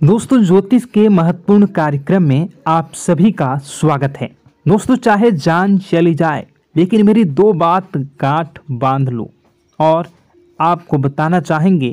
दोस्तों, ज्योतिष के महत्वपूर्ण कार्यक्रम में आप सभी का स्वागत है। दोस्तों, चाहे जान चली जाए लेकिन मेरी दो बात गांठ बांध लो। और आपको बताना चाहेंगे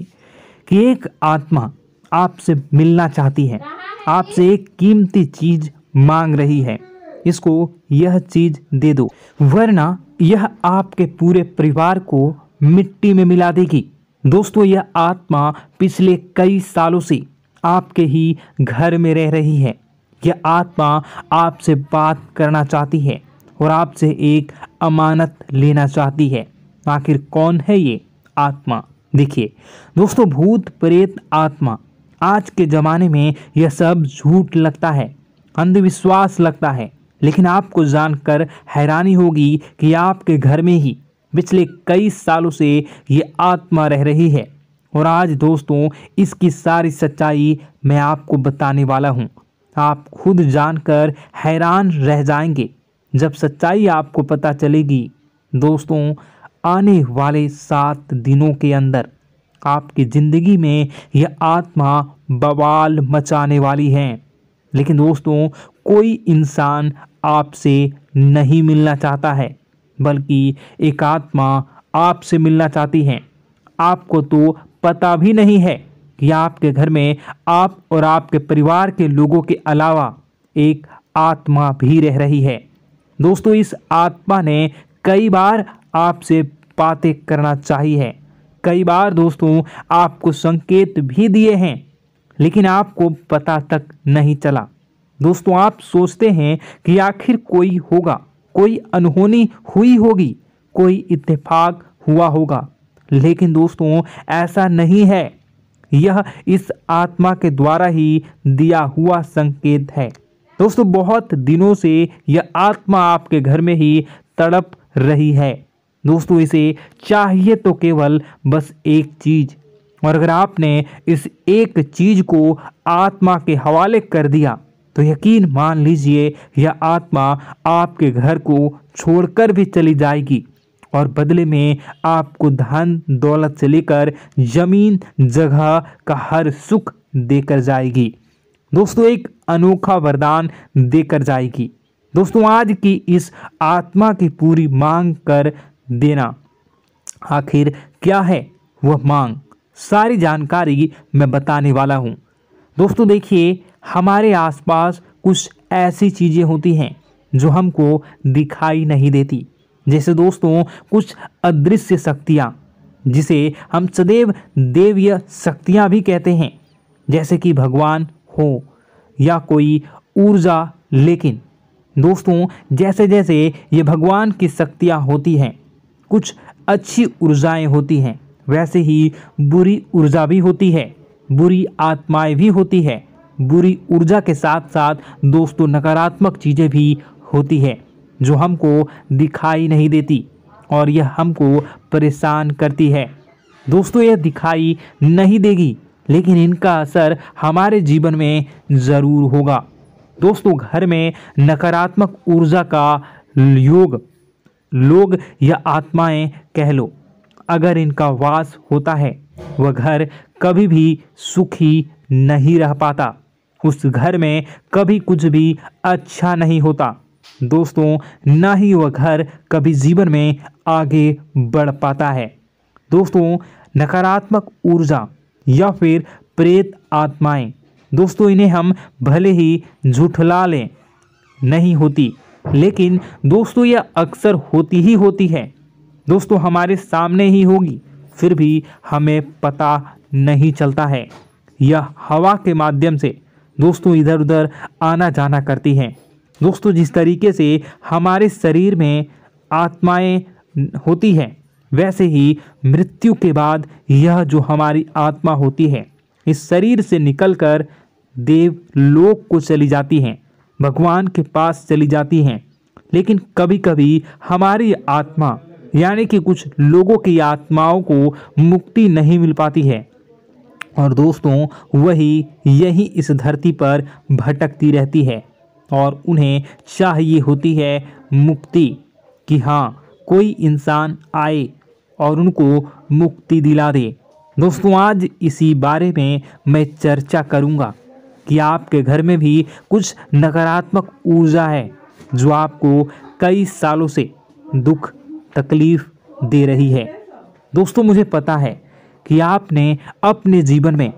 कि एक आत्मा आपसे मिलना चाहती है, आपसे एक कीमती चीज मांग रही है। इसको यह चीज दे दो, वरना यह आपके पूरे परिवार को मिट्टी में मिला देगी। दोस्तों, यह आत्मा पिछले कई सालों से आपके ही घर में रह रही है। यह आत्मा आपसे बात करना चाहती है और आपसे एक अमानत लेना चाहती है। आखिर कौन है ये आत्मा? देखिए दोस्तों, भूत प्रेत आत्मा, आज के ज़माने में यह सब झूठ लगता है, अंधविश्वास लगता है, लेकिन आपको जानकर हैरानी होगी कि आपके घर में ही पिछले कई सालों से ये आत्मा रह रही है। और आज दोस्तों, इसकी सारी सच्चाई मैं आपको बताने वाला हूँ। आप खुद जानकर हैरान रह जाएंगे जब सच्चाई आपको पता चलेगी। दोस्तों, आने वाले 7 दिनों के अंदर आपकी ज़िंदगी में यह आत्मा बवाल मचाने वाली है। लेकिन दोस्तों, कोई इंसान आपसे नहीं मिलना चाहता है, बल्कि एक आत्मा आपसे मिलना चाहती है। आपको तो पता भी नहीं है कि आपके घर में आप और आपके परिवार के लोगों के अलावा एक आत्मा भी रह रही है। दोस्तों, इस आत्मा ने कई बार आपसे बातें करना चाहिए है, कई बार दोस्तों आपको संकेत भी दिए हैं, लेकिन आपको पता तक नहीं चला। दोस्तों, आप सोचते हैं कि आखिर कोई होगा, कोई अनहोनी हुई होगी, कोई इत्तेफाक हुआ होगा, लेकिन दोस्तों ऐसा नहीं है। यह इस आत्मा के द्वारा ही दिया हुआ संकेत है। दोस्तों, बहुत दिनों से यह आत्मा आपके घर में ही तड़प रही है। दोस्तों, इसे चाहिए तो केवल बस एक चीज, और अगर आपने इस एक चीज को आत्मा के हवाले कर दिया तो यकीन मान लीजिए यह आत्मा आपके घर को छोड़कर भी चली जाएगी और बदले में आपको धन दौलत से लेकर जमीन जगह का हर सुख देकर जाएगी। दोस्तों, एक अनोखा वरदान देकर जाएगी। दोस्तों, आज की इस आत्मा की पूरी मांग कर देना। आखिर क्या है वह मांग? सारी जानकारी मैं बताने वाला हूँ। दोस्तों देखिए, हमारे आसपास कुछ ऐसी चीज़ें होती हैं जो हमको दिखाई नहीं देती, जैसे दोस्तों कुछ अदृश्य शक्तियाँ, जिसे हम सदैव देवीय शक्तियाँ भी कहते हैं, जैसे कि भगवान हो या कोई ऊर्जा। लेकिन दोस्तों, जैसे जैसे ये भगवान की शक्तियाँ होती हैं, कुछ अच्छी ऊर्जाएं होती हैं, वैसे ही बुरी ऊर्जा भी होती है, बुरी आत्माएं भी होती है। बुरी ऊर्जा के साथ साथ दोस्तों नकारात्मक चीज़ें भी होती है जो हमको दिखाई नहीं देती और यह हमको परेशान करती है। दोस्तों, यह दिखाई नहीं देगी, लेकिन इनका असर हमारे जीवन में ज़रूर होगा। दोस्तों, घर में नकारात्मक ऊर्जा का योग, लोग या आत्माएं कह लो, अगर इनका वास होता है, वह घर कभी भी सुखी नहीं रह पाता। उस घर में कभी कुछ भी अच्छा नहीं होता। दोस्तों, ना ही वह घर कभी जीवन में आगे बढ़ पाता है। दोस्तों, नकारात्मक ऊर्जा या फिर प्रेत आत्माएं, दोस्तों इन्हें हम भले ही झुठला लें, नहीं होती, लेकिन दोस्तों यह अक्सर होती ही होती है। दोस्तों, हमारे सामने ही होगी, फिर भी हमें पता नहीं चलता है। यह हवा के माध्यम से दोस्तों इधर उधर आना जाना करती हैं। दोस्तों, जिस तरीके से हमारे शरीर में आत्माएं होती हैं, वैसे ही मृत्यु के बाद यह जो हमारी आत्मा होती है, इस शरीर से निकलकर देवलोक को चली जाती हैं, भगवान के पास चली जाती हैं। लेकिन कभी कभी हमारी आत्मा यानी कि कुछ लोगों की आत्माओं को मुक्ति नहीं मिल पाती है, और दोस्तों वही यही इस धरती पर भटकती रहती है और उन्हें चाहिए होती है मुक्ति, कि हाँ कोई इंसान आए और उनको मुक्ति दिला दे। दोस्तों, आज इसी बारे में मैं चर्चा करूंगा। कि आपके घर में भी कुछ नकारात्मक ऊर्जा है जो आपको कई सालों से दुख तकलीफ दे रही है। दोस्तों, मुझे पता है कि आपने अपने जीवन में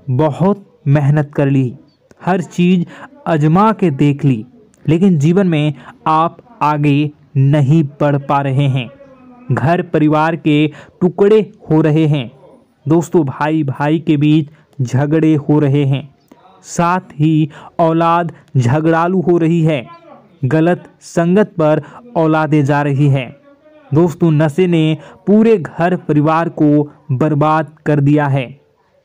बहुत मेहनत कर ली, हर चीज़ आजमा के देख ली, लेकिन जीवन में आप आगे नहीं बढ़ पा रहे हैं। घर परिवार के टुकड़े हो रहे हैं। दोस्तों, भाई भाई के बीच झगड़े हो रहे हैं। साथ ही औलाद झगड़ालू हो रही है। गलत संगत पर औलादें जा रही है। दोस्तों, नशे ने पूरे घर परिवार को बर्बाद कर दिया है।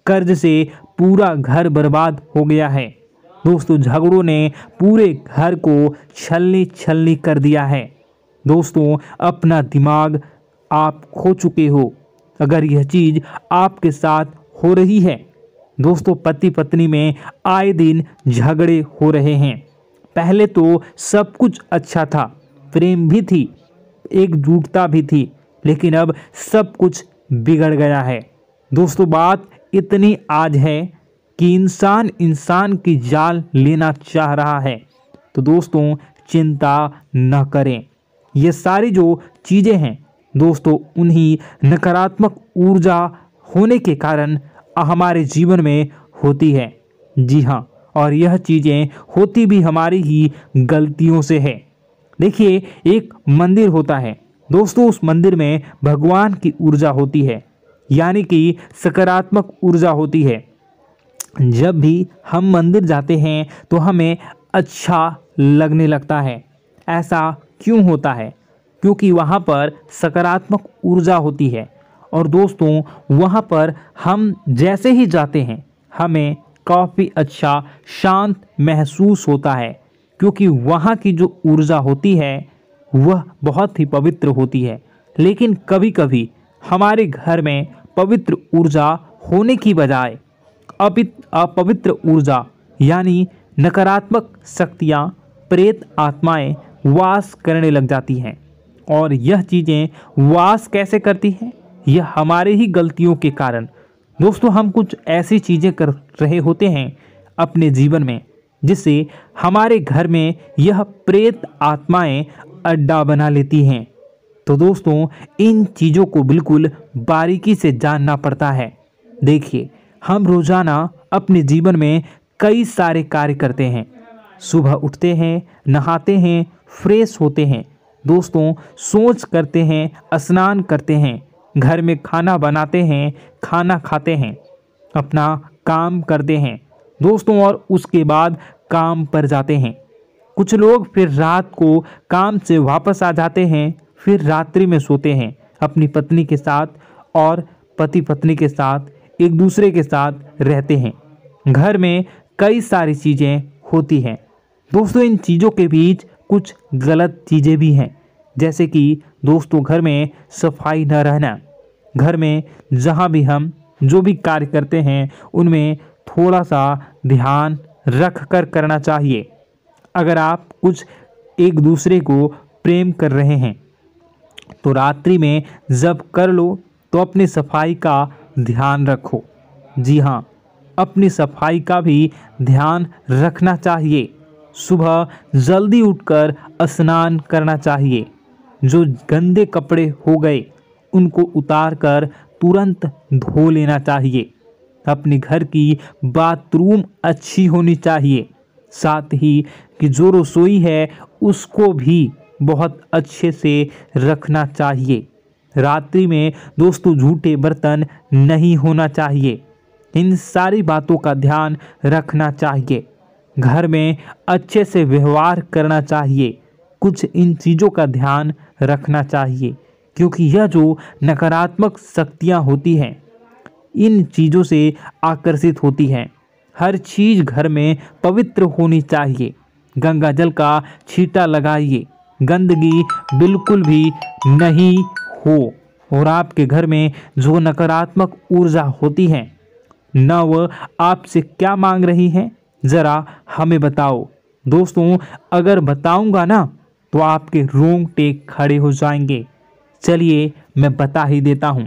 कर्ज से पूरा घर बर्बाद हो गया है। दोस्तों, झगड़ों ने पूरे घर को छलनी छलनी कर दिया है। दोस्तों, अपना दिमाग आप खो चुके हो अगर यह चीज़ आपके साथ हो रही है। दोस्तों, पति पत्नी में आए दिन झगड़े हो रहे हैं। पहले तो सब कुछ अच्छा था, प्रेम भी थी, एकजुटता भी थी, लेकिन अब सब कुछ बिगड़ गया है। दोस्तों, बात इतनी आज है कि इंसान इंसान की जान लेना चाह रहा है। तो दोस्तों, चिंता न करें। ये सारी जो चीज़ें हैं दोस्तों, उन्हीं नकारात्मक ऊर्जा होने के कारण हमारे जीवन में होती है। जी हाँ, और यह चीज़ें होती भी हमारी ही गलतियों से है। देखिए, एक मंदिर होता है दोस्तों, उस मंदिर में भगवान की ऊर्जा होती है, यानी कि सकारात्मक ऊर्जा होती है। जब भी हम मंदिर जाते हैं तो हमें अच्छा लगने लगता है। ऐसा क्यों होता है? क्योंकि वहाँ पर सकारात्मक ऊर्जा होती है। और दोस्तों, वहाँ पर हम जैसे ही जाते हैं हमें काफ़ी अच्छा शांत महसूस होता है, क्योंकि वहाँ की जो ऊर्जा होती है वह बहुत ही पवित्र होती है। लेकिन कभी कभी हमारे घर में पवित्र ऊर्जा होने की बजाय अपवित्र ऊर्जा यानी नकारात्मक शक्तियाँ, प्रेत आत्माएं वास करने लग जाती हैं। और यह चीज़ें वास कैसे करती हैं? यह हमारे ही गलतियों के कारण। दोस्तों, हम कुछ ऐसी चीज़ें कर रहे होते हैं अपने जीवन में जिससे हमारे घर में यह प्रेत आत्माएं अड्डा बना लेती हैं। तो दोस्तों, इन चीज़ों को बिल्कुल बारीकी से जानना पड़ता है। देखिए, हम रोज़ाना अपने जीवन में कई सारे कार्य करते हैं। सुबह उठते हैं, नहाते हैं, फ्रेश होते हैं। दोस्तों, सोच करते हैं, स्नान करते हैं, घर में खाना बनाते हैं, खाना खाते हैं, अपना काम करते हैं दोस्तों, और उसके बाद काम पर जाते हैं। कुछ लोग फिर रात को काम से वापस आ जाते हैं, फिर रात्रि में सोते हैं अपनी पत्नी के साथ, और पति पत्नी के साथ एक दूसरे के साथ रहते हैं। घर में कई सारी चीज़ें होती हैं दोस्तों। इन चीज़ों के बीच कुछ गलत चीज़ें भी हैं, जैसे कि दोस्तों, घर में सफाई न रहना। घर में जहाँ भी हम जो भी कार्य करते हैं उनमें थोड़ा सा ध्यान रख कर करना चाहिए। अगर आप कुछ एक दूसरे को प्रेम कर रहे हैं तो रात्रि में जब कर लो तो अपनी सफाई का ध्यान रखो। जी हाँ, अपनी सफाई का भी ध्यान रखना चाहिए। सुबह जल्दी उठकर स्नान करना चाहिए। जो गंदे कपड़े हो गए उनको उतार कर तुरंत धो लेना चाहिए। अपने घर की बाथरूम अच्छी होनी चाहिए। साथ ही कि जो रसोई है उसको भी बहुत अच्छे से रखना चाहिए। रात्रि में दोस्तों, झूठे बर्तन नहीं होना चाहिए। इन सारी बातों का ध्यान रखना चाहिए। घर में अच्छे से व्यवहार करना चाहिए। कुछ इन चीज़ों का ध्यान रखना चाहिए, क्योंकि यह जो नकारात्मक शक्तियाँ होती हैं इन चीज़ों से आकर्षित होती हैं। हर चीज़ घर में पवित्र होनी चाहिए। गंगा जल का छींटा लगाइए, गंदगी बिल्कुल भी नहीं हो। और आपके घर में जो नकारात्मक ऊर्जा होती है न वह आपसे क्या मांग रही है, ज़रा हमें बताओ। दोस्तों, अगर बताऊंगा ना तो आपके रोंगटे खड़े हो जाएंगे। चलिए मैं बता ही देता हूं,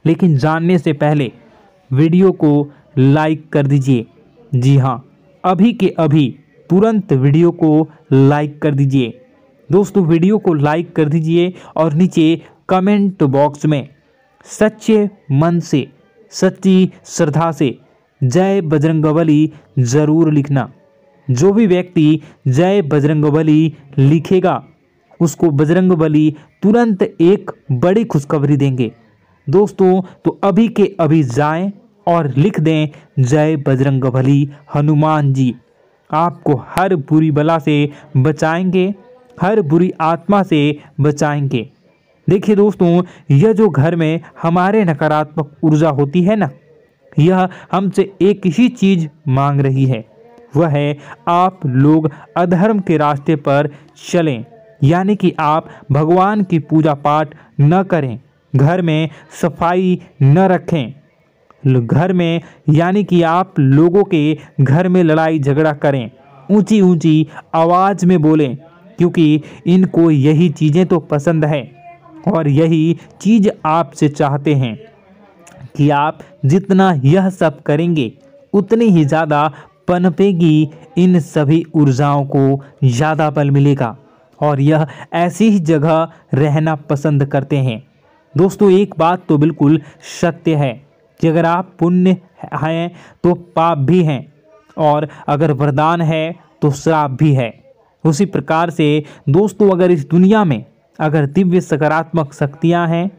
लेकिन जानने से पहले वीडियो को लाइक कर दीजिए। जी हाँ, अभी के अभी तुरंत वीडियो को लाइक कर दीजिए। दोस्तों वीडियो को लाइक कर दीजिए और नीचे कमेंट बॉक्स में सच्चे मन से, सच्ची श्रद्धा से जय बजरंगबली ज़रूर लिखना। जो भी व्यक्ति जय बजरंगबली लिखेगा उसको बजरंगबली तुरंत एक बड़ी खुशखबरी देंगे। दोस्तों तो अभी के अभी जाएं और लिख दें जय बजरंगबली हनुमान जी। आपको हर बुरी बला से बचाएंगे, हर बुरी आत्मा से बचाएंगे। देखिए दोस्तों, यह जो घर में हमारे नकारात्मक ऊर्जा होती है ना, यह हमसे एक ही चीज़ मांग रही है, वह है आप लोग अधर्म के रास्ते पर चलें, यानी कि आप भगवान की पूजा पाठ न करें, घर में सफाई न रखें, घर में यानी कि आप लोगों के घर में लड़ाई झगड़ा करें, ऊंची ऊंची आवाज़ में बोलें, क्योंकि इनको यही चीज़ें तो पसंद है और यही चीज़ आपसे चाहते हैं कि आप जितना यह सब करेंगे उतनी ही ज़्यादा पनपेगी इन सभी ऊर्जाओं को ज़्यादा बल मिलेगा और यह ऐसी ही जगह रहना पसंद करते हैं। दोस्तों एक बात तो बिल्कुल सत्य है कि अगर आप पुण्य हैं तो पाप भी हैं और अगर वरदान है तो श्राप भी है। उसी प्रकार से दोस्तों अगर इस दुनिया में अगर दिव्य सकारात्मक शक्तियां हैं,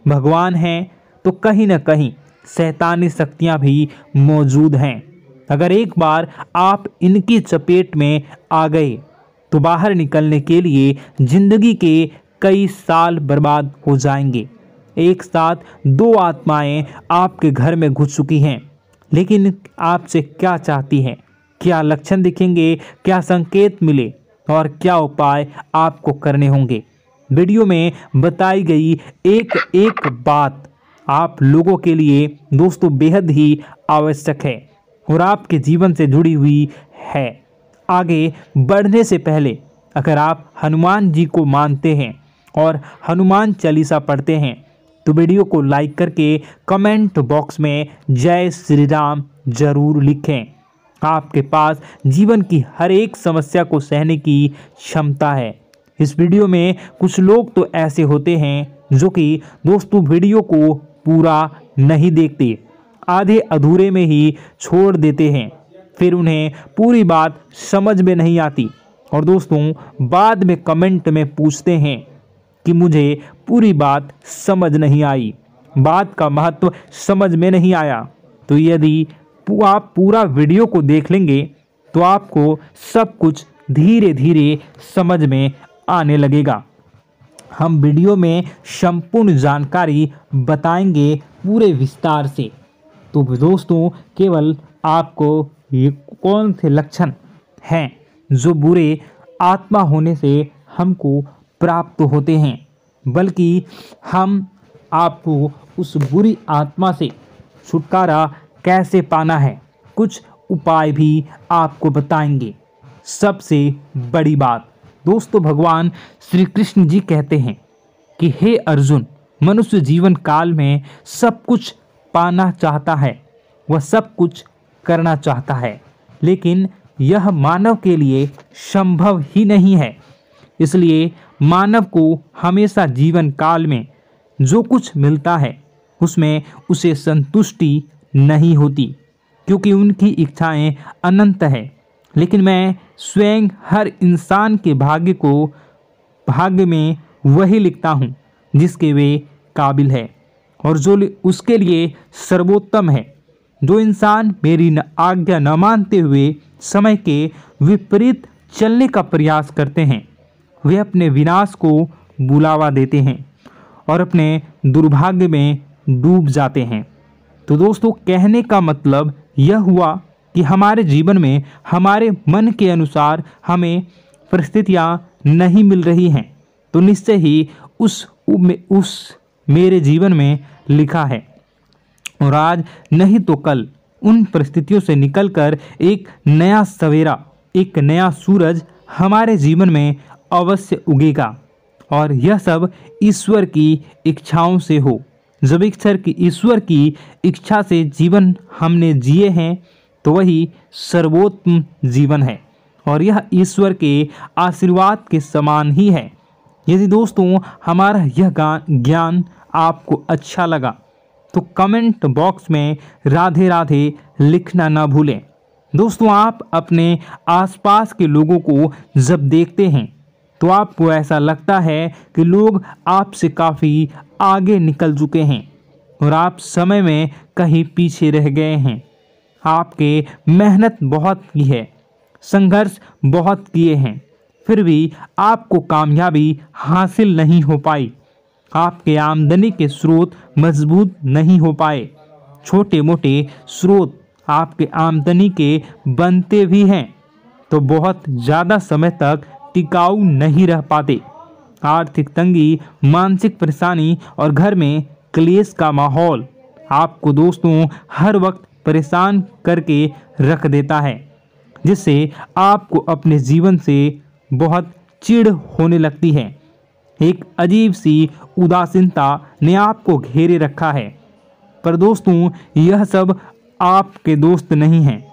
भगवान हैं, तो कहीं न कहीं शैतानी शक्तियां भी मौजूद हैं। अगर एक बार आप इनकी चपेट में आ गए तो बाहर निकलने के लिए जिंदगी के कई साल बर्बाद हो जाएंगे। एक साथ दो आत्माएं आपके घर में घुस चुकी हैं, लेकिन आपसे क्या चाहती हैं, क्या लक्षण दिखेंगे, क्या संकेत मिले और क्या उपाय आपको करने होंगे। वीडियो में बताई गई एक एक बात आप लोगों के लिए दोस्तों बेहद ही आवश्यक है और आपके जीवन से जुड़ी हुई है। आगे बढ़ने से पहले अगर आप हनुमान जी को मानते हैं और हनुमान चालीसा पढ़ते हैं तो वीडियो को लाइक करके कमेंट बॉक्स में जय श्री राम जरूर लिखें। आपके पास जीवन की हर एक समस्या को सहने की क्षमता है। इस वीडियो में कुछ लोग तो ऐसे होते हैं जो कि दोस्तों वीडियो को पूरा नहीं देखते, आधे अधूरे में ही छोड़ देते हैं, फिर उन्हें पूरी बात समझ में नहीं आती और दोस्तों बाद में कमेंट में पूछते हैं कि मुझे पूरी बात समझ नहीं आई, बात का महत्व समझ में नहीं आया। तो यदि आप पूरा वीडियो को देख लेंगे तो आपको सब कुछ धीरे धीरे समझ में आने लगेगा। हम वीडियो में संपूर्ण जानकारी बताएंगे पूरे विस्तार से। तो दोस्तों केवल आपको ये कौन से लक्षण हैं जो बुरे आत्मा होने से हमको प्राप्त होते हैं, बल्कि हम आपको उस बुरी आत्मा से छुटकारा कैसे पाना है, कुछ उपाय भी आपको बताएंगे। सबसे बड़ी बात दोस्तों, भगवान श्री कृष्ण जी कहते हैं कि हे अर्जुन, मनुष्य जीवन काल में सब कुछ पाना चाहता है, वह सब कुछ करना चाहता है, लेकिन यह मानव के लिए संभव ही नहीं है। इसलिए मानव को हमेशा जीवन काल में जो कुछ मिलता है उसमें उसे संतुष्टि नहीं होती, क्योंकि उनकी इच्छाएं अनंत है। लेकिन मैं स्वयं हर इंसान के भाग्य में वही लिखता हूँ जिसके वे काबिल है और जो उसके लिए सर्वोत्तम है। जो इंसान मेरी आज्ञा न मानते हुए समय के विपरीत चलने का प्रयास करते हैं, वे अपने विनाश को बुलावा देते हैं और अपने दुर्भाग्य में डूब जाते हैं। तो दोस्तों कहने का मतलब यह हुआ कि हमारे जीवन में हमारे मन के अनुसार हमें परिस्थितियां नहीं मिल रही हैं, तो निश्चय ही उस मेरे जीवन में लिखा है और आज नहीं तो कल उन परिस्थितियों से निकलकर एक नया सवेरा, एक नया सूरज हमारे जीवन में अवश्य उगेगा और यह सब ईश्वर की इच्छाओं से हो। जब ईश्वर की इच्छा से जीवन हमने जिए हैं तो वही सर्वोत्तम जीवन है और यह ईश्वर के आशीर्वाद के समान ही है। यदि दोस्तों हमारा यह ज्ञान आपको अच्छा लगा तो कमेंट बॉक्स में राधे राधे लिखना ना भूलें। दोस्तों आप अपने आसपास के लोगों को जब देखते हैं तो आपको ऐसा लगता है कि लोग आपसे काफ़ी आगे निकल चुके हैं और आप समय में कहीं पीछे रह गए हैं। आपके मेहनत बहुत की है, संघर्ष बहुत किए हैं, फिर भी आपको कामयाबी हासिल नहीं हो पाई। आपके आमदनी के स्रोत मजबूत नहीं हो पाए। छोटे मोटे स्रोत आपके आमदनी के बनते भी हैं तो बहुत ज़्यादा समय तक टिकाऊ नहीं रह पाते। आर्थिक तंगी, मानसिक परेशानी और घर में क्लेश का माहौल आपको दोस्तों हर वक्त परेशान करके रख देता है, जिससे आपको अपने जीवन से बहुत चिढ़ होने लगती है। एक अजीब सी उदासीनता ने आपको घेरे रखा है। पर दोस्तों यह सब आपके दोस्त नहीं हैं,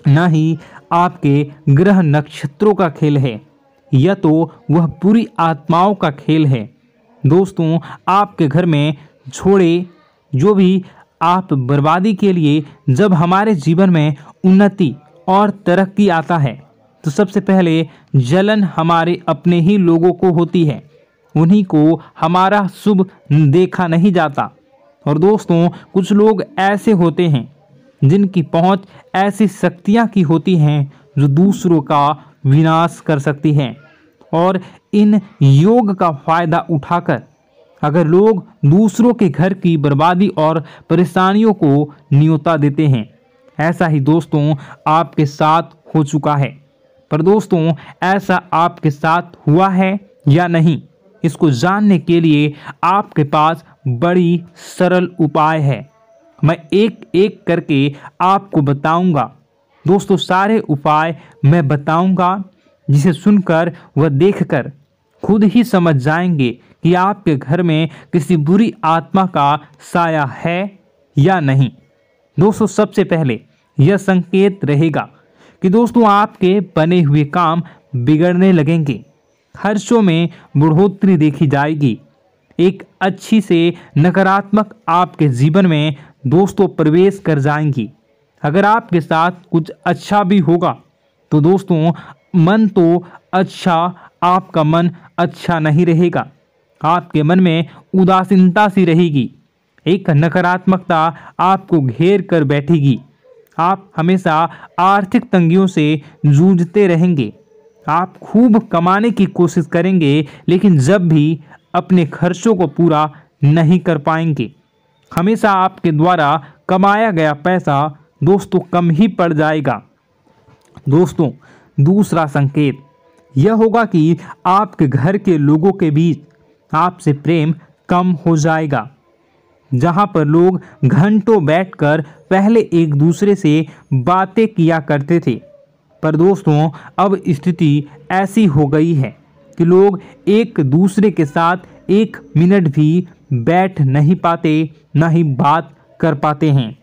न ही आपके ग्रह नक्षत्रों का खेल है, यह तो वह पूरी आत्माओं का खेल है। दोस्तों आपके घर में छोड़े जो भी आप बर्बादी के लिए जब हमारे जीवन में उन्नति और तरक्की आता है तो सबसे पहले जलन हमारे अपने ही लोगों को होती है। उन्हीं को हमारा शुभ देखा नहीं जाता। और दोस्तों कुछ लोग ऐसे होते हैं जिनकी पहुंच ऐसी शक्तियां की होती हैं जो दूसरों का विनाश कर सकती हैं। और इन योग का फायदा उठाकर अगर लोग दूसरों के घर की बर्बादी और परेशानियों को न्योता देते हैं, ऐसा ही दोस्तों आपके साथ हो चुका है। पर दोस्तों ऐसा आपके साथ हुआ है या नहीं, इसको जानने के लिए आपके पास बड़ी सरल उपाय है। मैं एक एक करके आपको बताऊंगा। दोस्तों सारे उपाय मैं बताऊंगा, जिसे सुनकर व देखकर खुद ही समझ जाएंगे कि आपके घर में किसी बुरी आत्मा का साया है या नहीं। दोस्तों सबसे पहले यह संकेत रहेगा कि दोस्तों आपके बने हुए काम बिगड़ने लगेंगे, खर्चों में बढ़ोतरी देखी जाएगी, एक अच्छी से नकारात्मक आपके जीवन में दोस्तों प्रवेश कर जाएंगी। अगर आपके साथ कुछ अच्छा भी होगा तो दोस्तों मन तो अच्छा, आपका मन अच्छा नहीं रहेगा। आपके मन में उदासीनता सी रहेगी, एक नकारात्मकता आपको घेर कर बैठेगी। आप हमेशा आर्थिक तंगियों से जूझते रहेंगे। आप खूब कमाने की कोशिश करेंगे लेकिन जब भी अपने खर्चों को पूरा नहीं कर पाएंगे। हमेशा आपके द्वारा कमाया गया पैसा दोस्तों कम ही पड़ जाएगा। दोस्तों दूसरा संकेत यह होगा कि आपके घर के लोगों के बीच आपसे प्रेम कम हो जाएगा। जहां पर लोग घंटों बैठकर पहले एक दूसरे से बातें किया करते थे, पर दोस्तों अब स्थिति ऐसी हो गई है कि लोग एक दूसरे के साथ एक मिनट भी बैठ नहीं पाते, न ही बात कर पाते हैं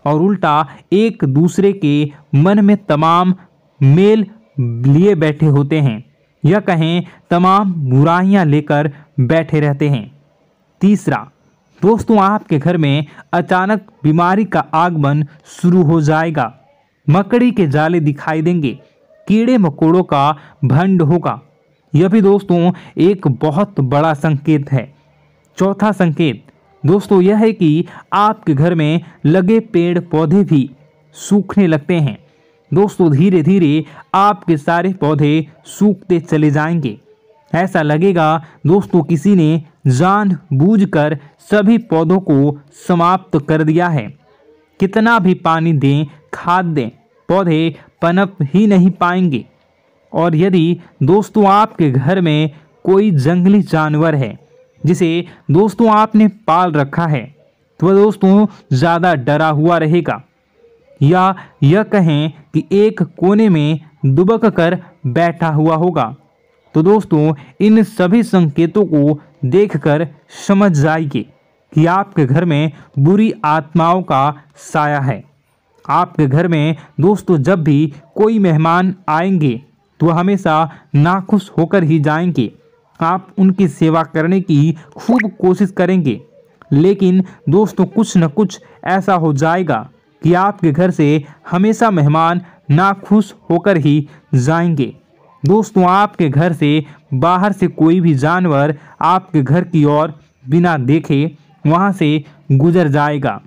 और उल्टा एक दूसरे के मन में तमाम मेल लिए बैठे होते हैं, या कहें तमाम बुराइयां लेकर बैठे रहते हैं। तीसरा दोस्तों आपके घर में अचानक बीमारी का आगमन शुरू हो जाएगा। मकड़ी के जाले दिखाई देंगे, कीड़े मकोड़ों का भंड होगा। यह भी दोस्तों एक बहुत बड़ा संकेत है। चौथा संकेत दोस्तों यह है कि आपके घर में लगे पेड़ पौधे भी सूखने लगते हैं। दोस्तों धीरे धीरे आपके सारे पौधे सूखते चले जाएंगे। ऐसा लगेगा दोस्तों किसी ने जानबूझकर सभी पौधों को समाप्त कर दिया है। कितना भी पानी दें, खाद दें, पौधे पनप ही नहीं पाएंगे। और यदि दोस्तों आपके घर में कोई जंगली जानवर है जिसे दोस्तों आपने पाल रखा है, तो वह दोस्तों ज़्यादा डरा हुआ रहेगा, या यह कहें कि एक कोने में दुबक कर बैठा हुआ होगा। तो दोस्तों इन सभी संकेतों को देखकर समझ जाइए कि आपके घर में बुरी आत्माओं का साया है। आपके घर में दोस्तों जब भी कोई मेहमान आएंगे तो हमेशा नाखुश होकर ही जाएंगे। आप उनकी सेवा करने की खूब कोशिश करेंगे, लेकिन दोस्तों कुछ न कुछ ऐसा हो जाएगा कि आपके घर से हमेशा मेहमान नाखुश होकर ही जाएंगे। दोस्तों आपके घर से बाहर से कोई भी जानवर आपके घर की ओर बिना देखे वहां से गुजर जाएगा।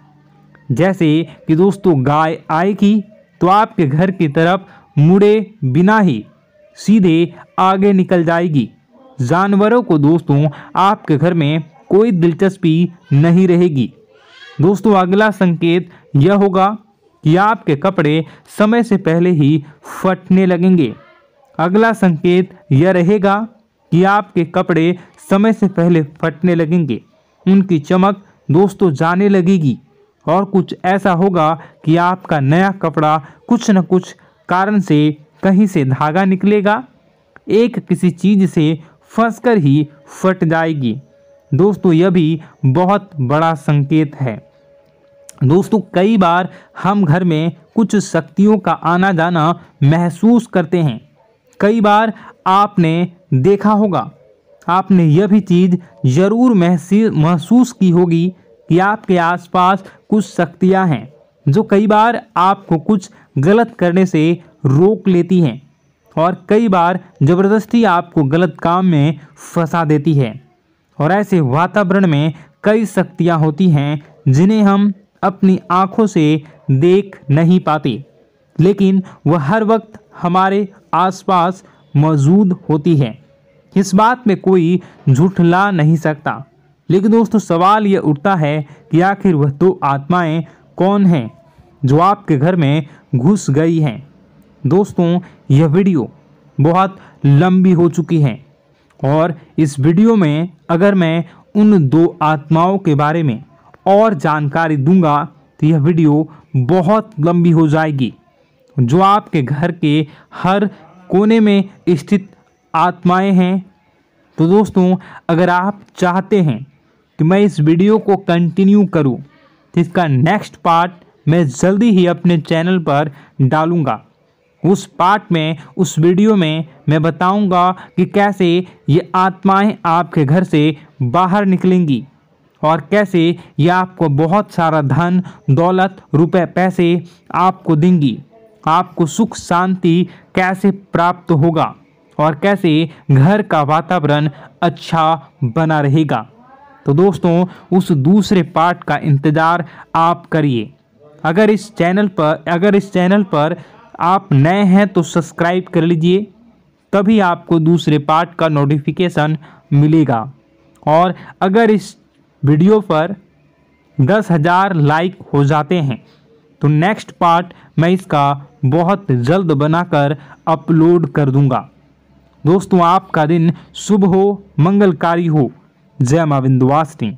जैसे कि दोस्तों गाय आएगी तो आपके घर की तरफ मुड़े बिना ही सीधे आगे निकल जाएगी। जानवरों को दोस्तों आपके घर में कोई दिलचस्पी नहीं रहेगी। दोस्तों अगला संकेत यह होगा कि आपके कपड़े समय से पहले ही फटने लगेंगे। अगला संकेत यह रहेगा कि आपके कपड़े समय से पहले फटने लगेंगे, उनकी चमक दोस्तों जाने लगेगी और कुछ ऐसा होगा कि आपका नया कपड़ा कुछ न कुछ कारण से कहीं से धागा निकलेगा, एक किसी चीज से फंसकर ही फट जाएगी। दोस्तों यह भी बहुत बड़ा संकेत है। दोस्तों कई बार हम घर में कुछ शक्तियों का आना जाना महसूस करते हैं। कई बार आपने देखा होगा, आपने यह भी चीज़ ज़रूर महसूस की होगी कि आपके आसपास कुछ शक्तियां हैं जो कई बार आपको कुछ गलत करने से रोक लेती हैं और कई बार ज़बरदस्ती आपको गलत काम में फंसा देती है। और ऐसे वातावरण में कई शक्तियां होती हैं जिन्हें हम अपनी आँखों से देख नहीं पाते, लेकिन वह हर वक्त हमारे आसपास मौजूद होती है। इस बात में कोई झूठला नहीं सकता। लेकिन दोस्तों सवाल यह उठता है कि आखिर वह दो आत्माएं कौन हैं जो आपके घर में घुस गई हैं। दोस्तों यह वीडियो बहुत लंबी हो चुकी है और इस वीडियो में अगर मैं उन दो आत्माओं के बारे में और जानकारी दूंगा तो यह वीडियो बहुत लंबी हो जाएगी। जो आपके घर के हर कोने में स्थित आत्माएं हैं। तो दोस्तों अगर आप चाहते हैं कि मैं इस वीडियो को कंटिन्यू करूं तो इसका नेक्स्ट पार्ट मैं जल्दी ही अपने चैनल पर डालूंगा। उस पार्ट में, उस वीडियो में मैं बताऊंगा कि कैसे ये आत्माएं आपके घर से बाहर निकलेंगी और कैसे ये आपको बहुत सारा धन दौलत रुपए पैसे आपको देंगी, आपको सुख शांति कैसे प्राप्त होगा और कैसे घर का वातावरण अच्छा बना रहेगा। तो दोस्तों उस दूसरे पार्ट का इंतज़ार आप करिए। अगर इस चैनल पर आप नए हैं तो सब्सक्राइब कर लीजिए, तभी आपको दूसरे पार्ट का नोटिफिकेशन मिलेगा। और अगर इस वीडियो पर 10,000 लाइक हो जाते हैं तो नेक्स्ट पार्ट मैं इसका बहुत जल्द बनाकर अपलोड कर दूंगा। दोस्तों आपका दिन शुभ हो, मंगलकारी हो। जय मां विंध्यवासिनी।